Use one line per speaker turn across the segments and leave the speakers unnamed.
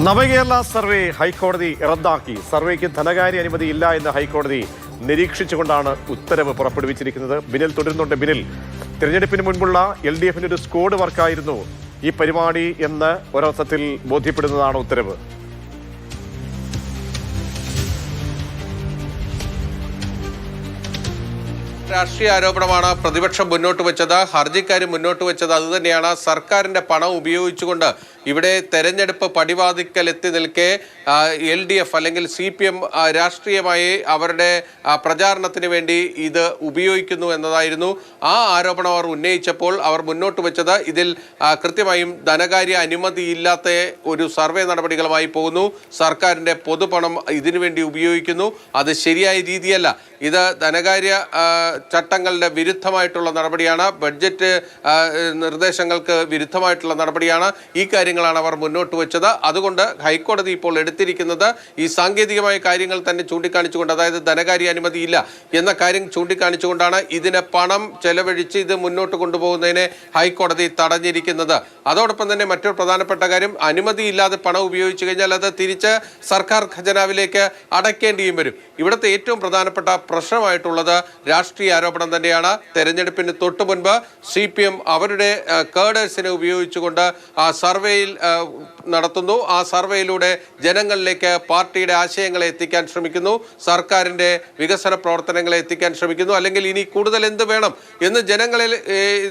നവകേരള survey ഹൈക്കോടതി റദ്ദാക്കി. സർവേക്ക് ധനകാര്യ അനുമതി ഇല്ല എന്ന് ഹൈക്കോടതി നിരീക്ഷിച്ചുകൊണ്ടാണ് ഉത്തരവ് പുറപ്പെടുവിച്ചിരിക്കുന്നത്. ബിനിൽ തുടരുന്നുണ്ട്. ബിനിൽ, തിരഞ്ഞെടുപ്പിന് മുൻപുള്ള LDFന്റെ ഒരു സ്ക്വാഡ് വർക്കായിരുന്നു ഈ പരിപാടി എന്ന് ഒരർത്ഥത്തിൽ ബോധ്യപ്പെടുന്നതാണ് ഉത്തരവ്.
രാഷ്ട്രീയ ആരോപണമാണ് പ്രതിപക്ഷം മുന്നോട്ട് വെച്ചത്, ഹർജിക്കാർ മുന്നോട്ട് വെച്ചത് അതുതന്നെയാണ്. സർക്കാരിന്റെ പണം ഉപയോഗിച്ചുകൊണ്ട് ഇവിടെ തെരഞ്ഞെടുപ്പ് പടിവാതിക്കൽ എത്തി നിൽക്കെ LDF അല്ലെങ്കിൽ CPM രാഷ്ട്രീയമായി അവരുടെ പ്രചാരണത്തിന് വേണ്ടി ഇത് ഉപയോഗിക്കുന്നു എന്നതായിരുന്നു ആ ആരോപണം അവർ ഉന്നയിച്ചപ്പോൾ അവർ മുന്നോട്ട് വെച്ചത്. ഇതിൽ കൃത്യമായും ധനകാര്യ അനുമതിയില്ലാത്ത ഒരു സർവേ നടപടികളുമായി പോകുന്നു, സർക്കാരിന്റെ പൊതുപണം ഇതിനുവേണ്ടി ഉപയോഗിക്കുന്നു, അത് ശരിയായ രീതിയല്ല, ഇത് ധനകാര്യ ചട്ടങ്ങളുടെ വിരുദ്ധമായിട്ടുള്ള നടപടിയാണ്, ബഡ്ജറ്റ് നിർദ്ദേശങ്ങൾക്ക് വിരുദ്ധമായിട്ടുള്ള നടപടിയാണ്. ഈ കാര്യങ്ങളാണ് അവർ മുന്നോട്ട് വെച്ചത്. അതുകൊണ്ട് ഹൈക്കോടതി ഇപ്പോൾ എടുത്തിരിക്കുന്നത് ഈ സാങ്കേതികമായ കാര്യങ്ങൾ തന്നെ ചൂണ്ടിക്കാണിച്ചുകൊണ്ട്, അതായത് ധനകാര്യ അനുമതിയില്ല എന്ന കാര്യം ചൂണ്ടിക്കാണിച്ചുകൊണ്ടാണ് ഇതിന് പണം ചെലവഴിച്ച് ഇത് മുന്നോട്ട് കൊണ്ടുപോകുന്നതിനെ ഹൈക്കോടതി തടഞ്ഞിരിക്കുന്നത്. അതോടൊപ്പം തന്നെ മറ്റൊരു പ്രധാനപ്പെട്ട കാര്യം, അനുമതിയില്ലാതെ പണം ഉപയോഗിച്ചു കഴിഞ്ഞാൽ അത് തിരിച്ച് സർക്കാർ ഖജനാവിലേക്ക് അടയ്ക്കേണ്ടിയും വരും. ഇവിടുത്തെ ഏറ്റവും പ്രധാനപ്പെട്ട പ്രശ്നമായിട്ടുള്ളത് രാഷ്ട്രീയ ആരോപണം തന്നെയാണ്. തെരഞ്ഞെടുപ്പിന് തൊട്ടു മുൻപ് CPM അവരുടെ കേഡേഴ്സിനെ ഉപയോഗിച്ചുകൊണ്ട് സർവേയിൽ നടത്തുന്നു. ആ സർവേയിലൂടെ ജനങ്ങളിലേക്ക് പാർട്ടിയുടെ ആശയങ്ങളെ എത്തിക്കാൻ ശ്രമിക്കുന്നു, സർക്കാരിൻ്റെ വികസന പ്രവർത്തനങ്ങളെ എത്തിക്കാൻ ശ്രമിക്കുന്നു. അല്ലെങ്കിൽ ഇനി കൂടുതൽ എന്ത് വേണം എന്ന് ജനങ്ങളിൽ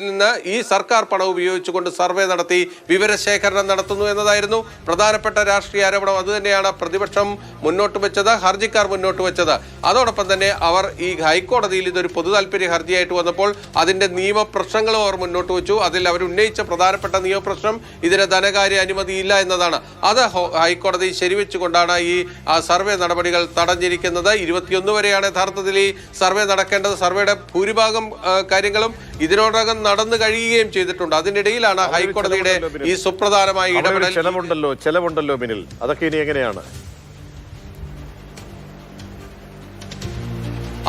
നിന്ന് ഈ സർക്കാർ പണം ഉപയോഗിച്ചുകൊണ്ട് സർവേ നടത്തി വിവരശേഖരണം നടത്തുന്നു എന്നതായിരുന്നു പ്രധാനപ്പെട്ട രാഷ്ട്രീയ ആരോപണം. അതുതന്നെയാണ് പ്രതിപക്ഷം മുന്നോട്ട് വെച്ചത്, ഹർജിക്കാർ മുന്നോട്ട് വെച്ചത്. അതോടൊപ്പം തന്നെ അവർ ഈ ഹൈക്കോടതിയിൽ ഇതൊരു പൊതുതാൽപര്യ ഹർജിയായിട്ട് വന്നപ്പോൾ അതിൻ്റെ നിയമപ്രശ്നങ്ങളും അവർ മുന്നോട്ട് വെച്ചു. അതിൽ അവർ ഉന്നയിച്ച പ്രധാനപ്പെട്ട നിയമപ്രശ്നം ഇതിന് ധനകാര്യ അനുമതിയില്ല എന്നതാണ്. അത് ഹൈക്കോടതി ശരിവെച്ചുകൊണ്ടാണ് ഈ സർവേ നടപടികൾ തടഞ്ഞിരിക്കുന്നത്. 21 വരെയാണ് യഥാർത്ഥത്തിൽ ഈ സർവേ നടക്കേണ്ടത്. സർവേയുടെ ഭൂരിഭാഗം കാര്യങ്ങളും ഇതിനോടകം നടന്നു കഴിയുകയും ചെയ്തിട്ടുണ്ട്. അതിനിടയിലാണ് ഹൈക്കോടതിയുടെ ഈ സുപ്രധാനമായ ഇടപെടൽ.
ചെലവുണ്ടല്ലോ ബിനിൽ, അതൊക്കെ ഇനി എങ്ങനെയാണ്?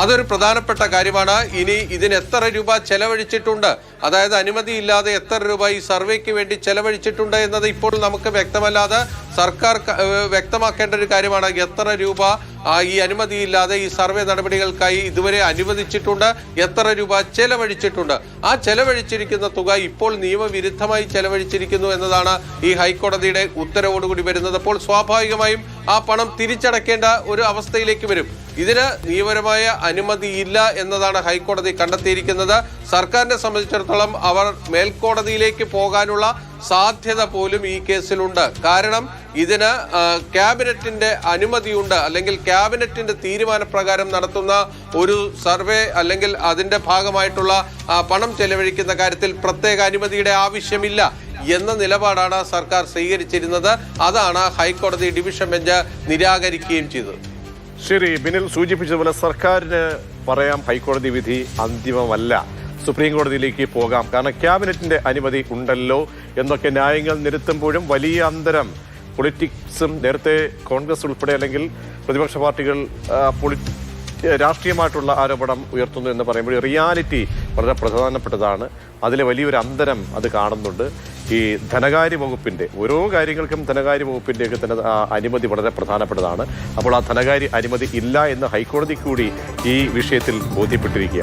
അതൊരു പ്രധാനപ്പെട്ട കാര്യമാണ്. ഇനി ഇതിന് എത്ര രൂപ ചെലവഴിച്ചിട്ടുണ്ട്, അതായത് അനുമതിയില്ലാതെ എത്ര രൂപ ഈ സർവേക്ക് വേണ്ടി ചെലവഴിച്ചിട്ടുണ്ട് എന്നത് ഇപ്പോൾ നമുക്ക് വ്യക്തമല്ലാതെ സർക്കാർ വ്യക്തമാക്കേണ്ട ഒരു കാര്യമാണ്. എത്ര രൂപ ഈ അനുമതിയില്ലാതെ ഈ സർവേ നടപടികൾക്കായി ഇതുവരെ അനുവദിച്ചിട്ടുണ്ട്, എത്ര രൂപ ചെലവഴിച്ചിട്ടുണ്ട്. ആ ചെലവഴിച്ചിരിക്കുന്ന തുക ഇപ്പോൾ നിയമവിരുദ്ധമായി ചെലവഴിച്ചിരിക്കുന്നു എന്നതാണ് ഈ ഹൈക്കോടതിയുടെ ഉത്തരവോടുകൂടി വരുന്നത്. അപ്പോൾ സ്വാഭാവികമായും ആ പണം തിരിച്ചടക്കേണ്ട ഒരു അവസ്ഥയിലേക്ക് വരും. ഇതിന് നിയമപരമായ അനുമതിയില്ല എന്നതാണ് ഹൈക്കോടതി കണ്ടെത്തിയിരിക്കുന്നത്. സർക്കാരിനെ സംബന്ധിച്ചിടത്തോളം അവർ മേൽക്കോടതിയിലേക്ക് പോകാനുള്ള സാധ്യത പോലും ഈ കേസിലുണ്ട്. കാരണം ഇതിന് ക്യാബിനറ്റിന്റെ അനുമതിയുണ്ട്, അല്ലെങ്കിൽ ക്യാബിനറ്റിന്റെ തീരുമാനപ്രകാരം നടത്തുന്ന ഒരു സർവേ അല്ലെങ്കിൽ അതിന്റെ ഭാഗമായിട്ടുള്ള പണം ചെലവഴിക്കുന്ന കാര്യത്തിൽ പ്രത്യേക അനുമതിയുടെ ആവശ്യമില്ല എന്ന നിലപാടാണ് സർക്കാർ സ്വീകരിച്ചിരുന്നത്. അതാണ് ഹൈക്കോടതി ഡിവിഷൻ ബെഞ്ച് നിരാകരിക്കുകയും ചെയ്തത്.
ശരി, ബിനിൽ സൂചിപ്പിച്ചതുപോലെ സർക്കാരിന് പറയാം ഹൈക്കോടതി വിധി അന്തിമമല്ല, സുപ്രീം കോടതിയിലേക്ക് പോകാം, കാരണം ക്യാബിനറ്റിന്റെ അനുമതി ഉണ്ടല്ലോ എന്നൊക്കെ ന്യായങ്ങൾ നിരത്തുമ്പോഴും വലിയ അന്തരം പൊളിറ്റിക്സും നേരത്തെ കോൺഗ്രസ് ഉൾപ്പെടെ അല്ലെങ്കിൽ പ്രതിപക്ഷ പാർട്ടികൾ രാഷ്ട്രീയമായിട്ടുള്ള ആരോപണം ഉയർത്തുന്നു എന്ന് പറയുമ്പോൾ റിയാലിറ്റി വളരെ പ്രധാനപ്പെട്ടതാണ്. അതിലെ വലിയൊരു അന്തരം അത് കാണുന്നുണ്ട്. ഈ ധനകാര്യ വകുപ്പിൻ്റെ ഓരോ കാര്യങ്ങൾക്കും ധനകാര്യ വകുപ്പിൻ്റെയൊക്കെ തന്നെ അനുമതി വളരെ പ്രധാനപ്പെട്ടതാണ്. അപ്പോൾ ആ ധനകാര്യ അനുമതി ഇല്ല എന്ന് ഹൈക്കോടതി കൂടി ഈ വിഷയത്തിൽ ബോധ്യപ്പെട്ടിരിക്കുകയാണ്.